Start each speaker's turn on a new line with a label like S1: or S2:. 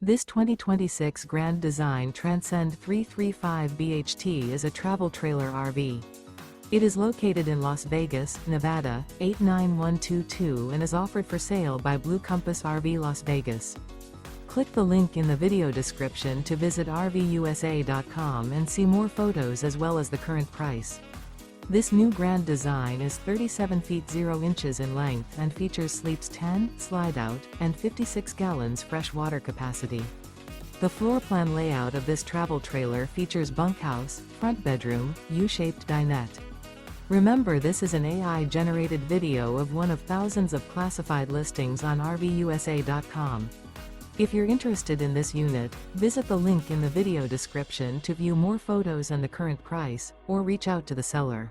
S1: This 2026 Grand Design Transcend 335 BHT is a travel trailer RV. It is located in Las Vegas, Nevada, 89122 and is offered for sale by Blue Compass RV Las Vegas. Click the link in the video description to visit RVUSA.com and see more photos as well as the current price. This new Grand Design is 37 feet 0 inches in length and features sleeps 10, Slideout, and 56 gallons fresh water capacity. The floor plan layout of this travel trailer features bunkhouse, front bedroom, U-shaped dinette. Remember, this is an AI-generated video of one of thousands of classified listings on RVUSA.com. If you're interested in this unit, visit the link in the video description to view more photos and the current price, or reach out to the seller.